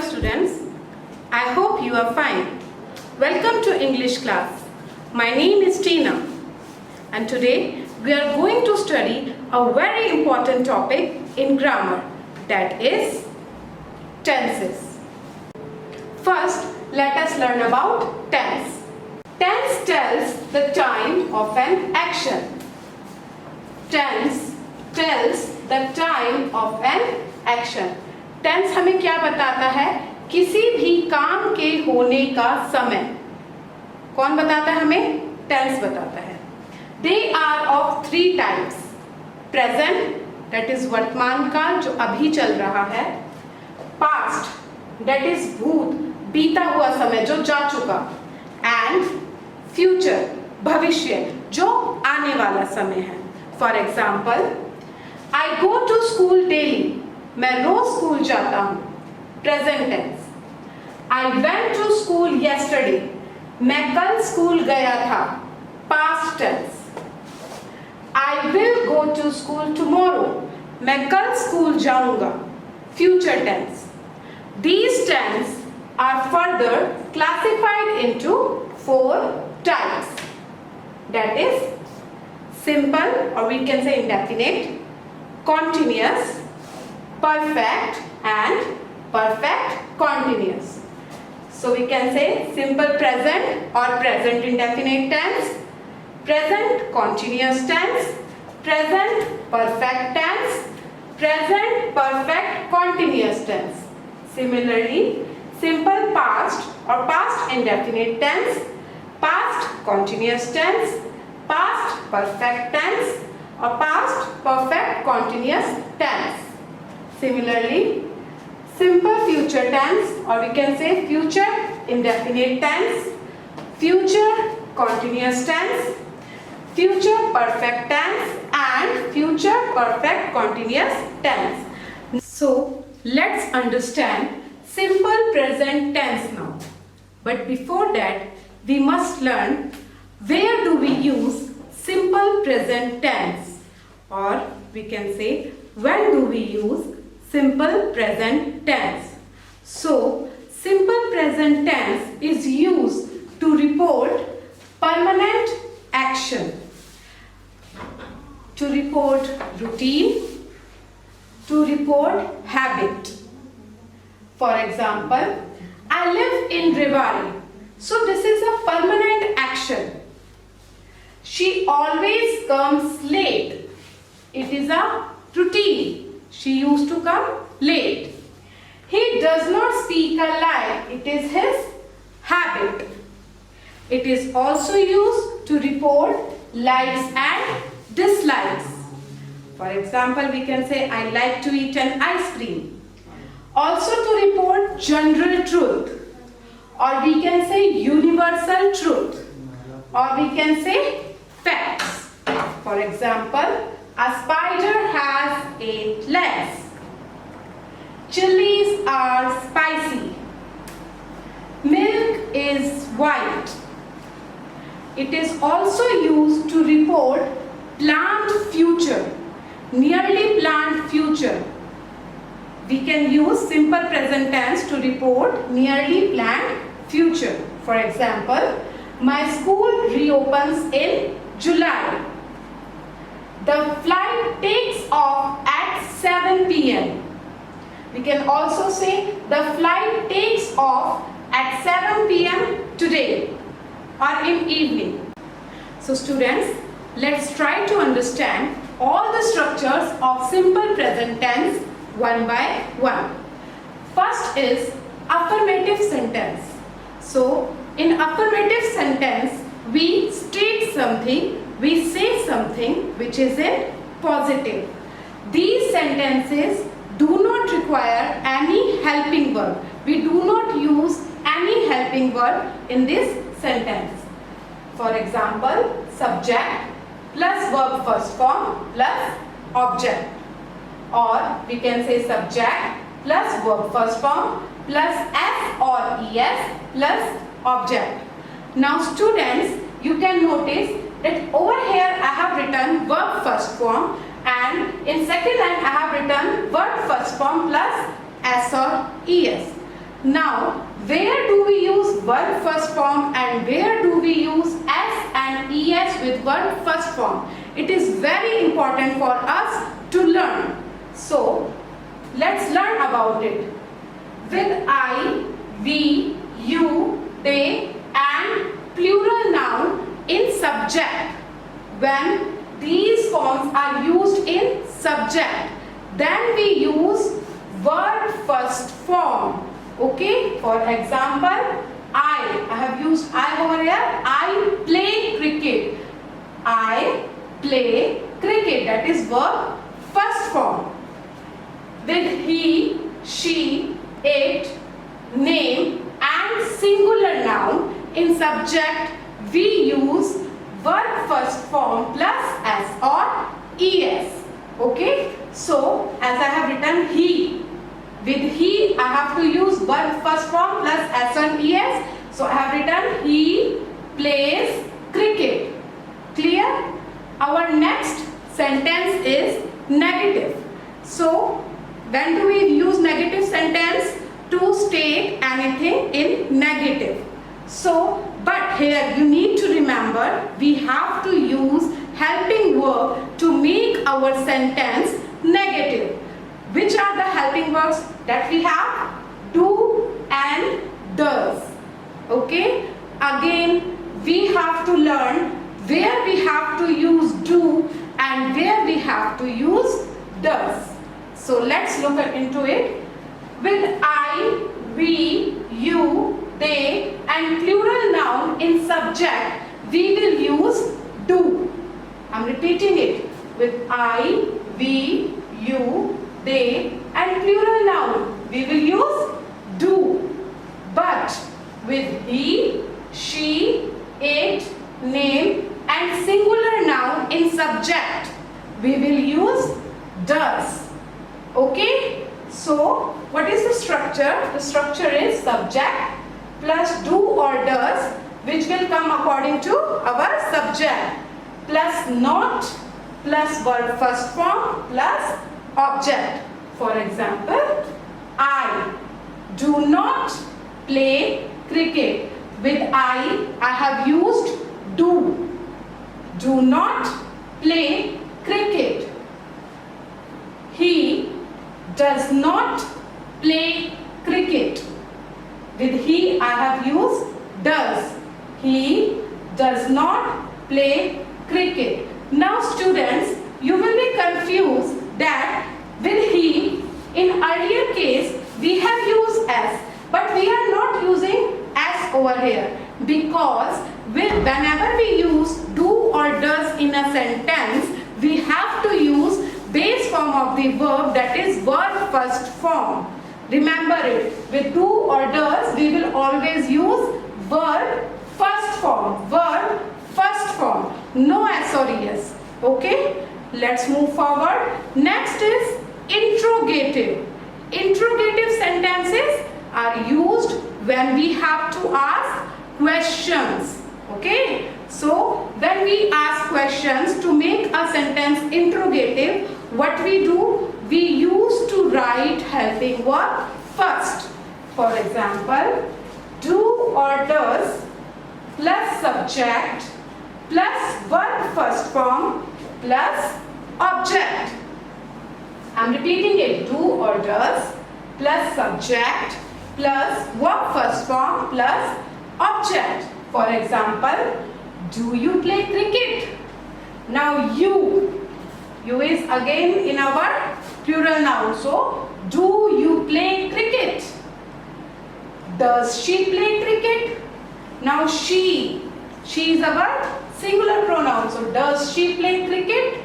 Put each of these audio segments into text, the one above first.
students. I hope you are fine. Welcome to English class. My name is Tina and today we are going to study a very important topic in grammar, that is tenses. First, let us learn about tense. Tense tells the time of an action. Tense tells the time of an action. Tense हमें क्या बताता है? किसी भी काम के होने का समय. कौन बताता है हमें? टेंस बताता है. They are of three types. Present, that is वर्तमान काल जो अभी चल रहा है. Past, that is भूत, बीता हुआ समय जो जा चुका. And future, भविष्य जो आने वाला समय है. For example, I go to school daily. मैं रोज स्कूल जाता हूँ. Present tense. I went to school yesterday. मैं कल स्कूल गया था. Past tense. I will go to school tomorrow. मैं कल स्कूल जाऊंगा. Future tense. These tense are further classified into four types. That is simple, or we can say indefinite, continuous, perfect and perfect continuous. So we can say simple present or present indefinite tense, present continuous tense, present perfect tense, present perfect continuous tense. Similarly, simple past or past indefinite tense, past continuous tense, past perfect tense or past perfect continuous tense. Similarly, simple future tense, or we can say future indefinite tense, future continuous tense, future perfect tense and future perfect continuous tense. So, let's understand simple present tense now. But before that, we must learn where do we use simple present tense, or we can say when do we use simple present tense. So, simple present tense is used to report permanent action, to report routine, to report habit. For example, I live in Rewari. So, this is a permanent action. She always comes late. It is a routine. She used to come late. He does not speak a lie. It is his habit. It is also used to report likes and dislikes. For example, we can say I like to eat an ice cream. Also to report general truth, or we can say universal truth, or we can say facts. For example, a spider has 8 legs. Chilies are spicy. Milk is white. It is also used to report planned future, nearly planned future. We can use simple present tense to report nearly planned future. For example, my school reopens in July. The flight takes off at 7 p.m. We can also say the flight takes off at 7 p.m. today or in evening. So students, let's try to understand all the structures of simple present tense one by one. First is affirmative sentence. So in affirmative sentence, we state something, we say something which is in positive. These sentences do not require any helping verb. We do not use any helping verb in this sentence. For example, subject plus verb first form plus object. Or we can say subject plus verb first form plus s or es plus object. Now students, you can notice that over here I have written verb first form, and in second line I have written verb first form plus s or es. Now, where do we use verb first form and where do we use s and es with verb first form? It is very important for us to learn. So, let's learn about it. With I, we, you, they and plural noun in subject. When these forms are used in subject, then we use verb first form. Okay, for example, I have used I over here. I play cricket. I play cricket. That is verb first form. With he, she, it, name and singular noun in subject, we use verb first form plus s or es. Okay, so as I have written he, with he I have to use verb first form plus s and es. So I have written he plays cricket. Clear? Our next sentence is negative. So when do we use negative sentence? To state anything in negative. So, but here you need to remember we have to use helping verb to make our sentence negative. Which are the helping verbs that we have? Do and does. Okay? Again, we have to learn where we have to use do and where we have to use does. So let's look into it. With I, we, you, they and plural noun in subject, we will use do. I'm repeating it. With I, we, you, they and plural noun, we will use do. But with he, she, it, name and singular noun in subject, we will use does. Okay? So, what is the structure? The structure is subject plus do or does, which will come according to our subject, plus not plus verb first form plus object. For example, I do not play cricket. With I have used do. Do not play cricket. He does not play cricket. With he I have used does. He does not play cricket. Now students, you will be confused that with he, in earlier case we have used s, but we are not using s over here, because whenever we use do or does in a sentence, we have to use base form of the verb, that is verb first form. Remember it. With do or does, we will always use verb first form. Verb first form. No s or es. Okay? Let's move forward. Next is interrogative. Interrogative sentences are used when we have to ask questions. Okay? So, when we ask questions to make a sentence interrogative, what we do? We used to write helping verb first. For example, do or does plus subject plus verb first form plus object. I'm repeating it. Do or does plus subject plus verb first form plus object. For example, do you play cricket? Now you is again in our plural noun. So, do you play cricket? Does she play cricket? Now she is our singular pronoun. So, does she play cricket?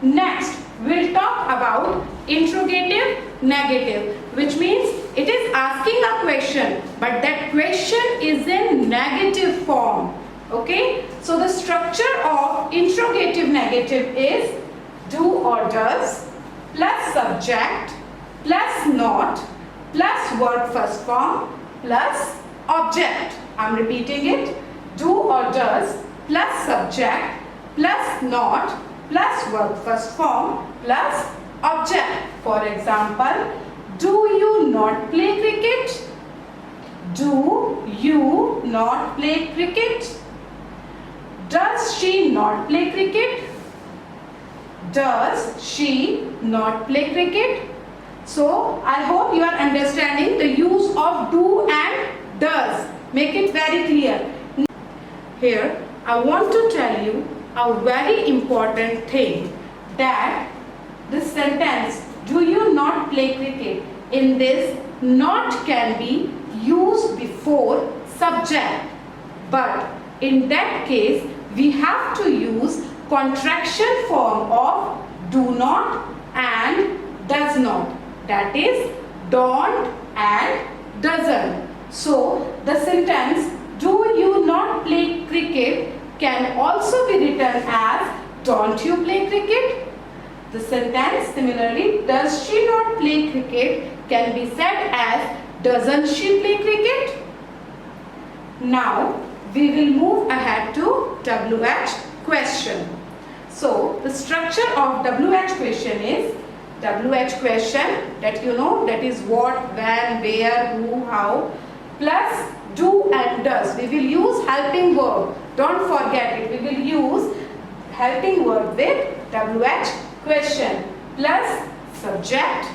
Next, we'll talk about interrogative negative, which means it is asking a question, but that question is in negative form. Okay? So, the structure of interrogative negative is do or does plus subject plus not plus verb first form plus object. I'm repeating it. Do or does plus subject plus not plus verb first form plus object. For example, do you not play cricket? Do you not play cricket? Does she not play cricket? Does she not play cricket? So I hope you are understanding the use of do and does. Make it very clear. Here I want to tell you a very important thing, that this sentence, do you not play cricket, in this not can be used before subject, but in that case we have to use contraction form of do not and does not, that is don't and doesn't. So the sentence do you not play cricket can also be written as don't you play cricket. The sentence similarly, does she not play cricket, can be said as doesn't she play cricket. Now we will move ahead to WH question. So the structure of WH question is WH question, that you know, that is what, when, where, who, how, plus do and does. We will use helping verb. Don't forget it. We will use helping verb with WH question plus subject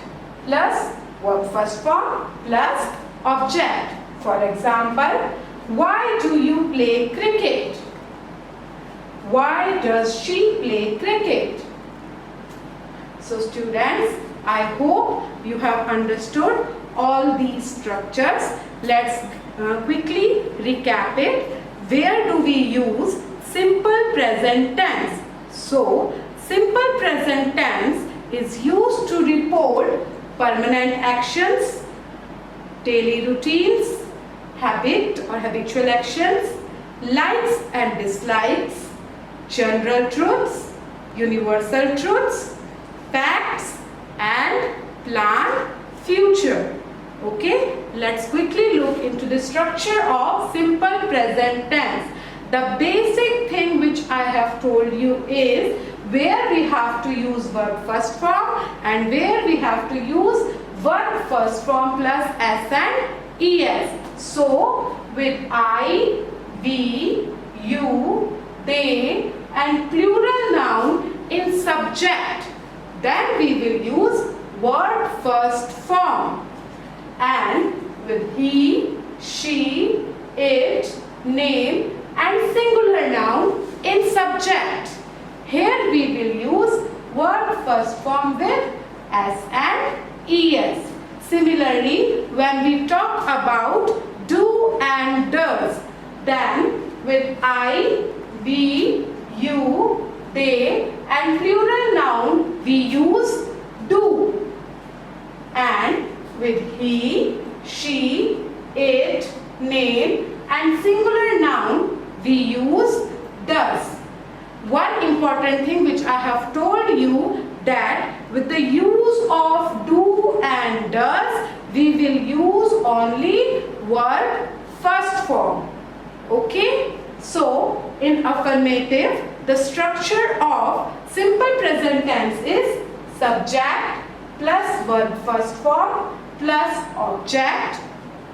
plus verb first form plus object. For example, why do you play cricket? Why does she play cricket? So students, I hope you have understood all these structures. Let's quickly recap it. Where do we use simple present tense? So simple present tense is used to report permanent actions, daily routines, habit or habitual actions, likes and dislikes, general truths, universal truths, facts and plan future. Okay, let's quickly look into the structure of simple present tense. The basic thing which I have told you is where we have to use verb first form and where we have to use verb first form plus s and es. So with I, we, you, they and plural noun in subject, then we will use verb first form, and with he, she, it, name and singular noun in subject, here we will use verb first form with s and es. Similarly, when we talk about do and does, then with I, we, you, they and plural noun we use do, and with he, she, it, name and singular noun we use does. One important thing which I have told you, that with the use of do and does we will use only verb first form. Okay, so in affirmative the structure of simple present tense is subject plus verb first form plus object,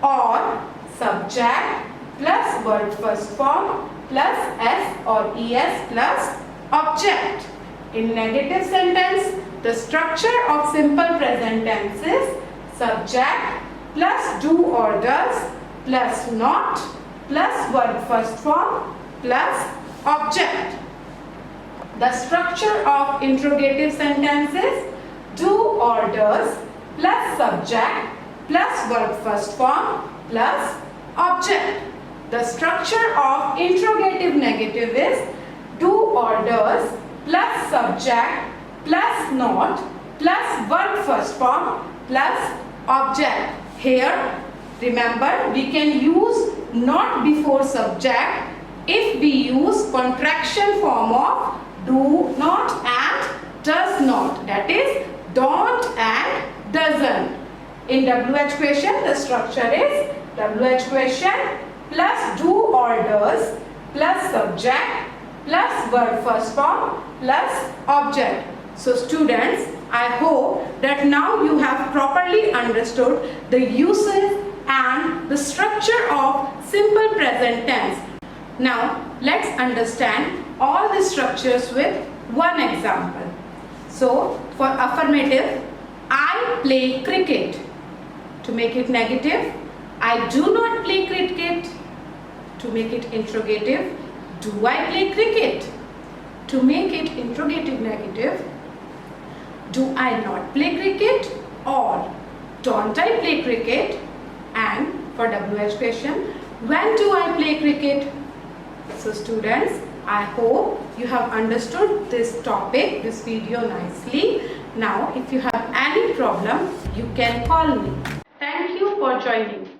or subject plus verb first form plus s or es plus object. In negative sentence, the structure of simple present tense is subject plus do or does plus not plus verb first form plus object. The structure of interrogative sentence is do or does plus subject plus verb first form plus object. The structure of interrogative negative is do or does plus subject plus not plus verb first form plus object. Here remember, we can use not before subject if we use contraction form of do not and does not, that is don't and doesn't. In WH question the structure is WH question plus do or does plus subject plus verb first form plus object. So students, I hope that now you have properly understood the uses and the structure of simple present tense. Now let's understand all the structures with one example. So for affirmative, I play cricket. To make it negative, I do not play cricket. To make it interrogative, do I play cricket? To make it interrogative negative, do I not play cricket or don't I play cricket? And for WH question, when do I play cricket? So students, I hope you have understood this topic, this video nicely. Now if you have any problem, you can call me. Thank you for joining.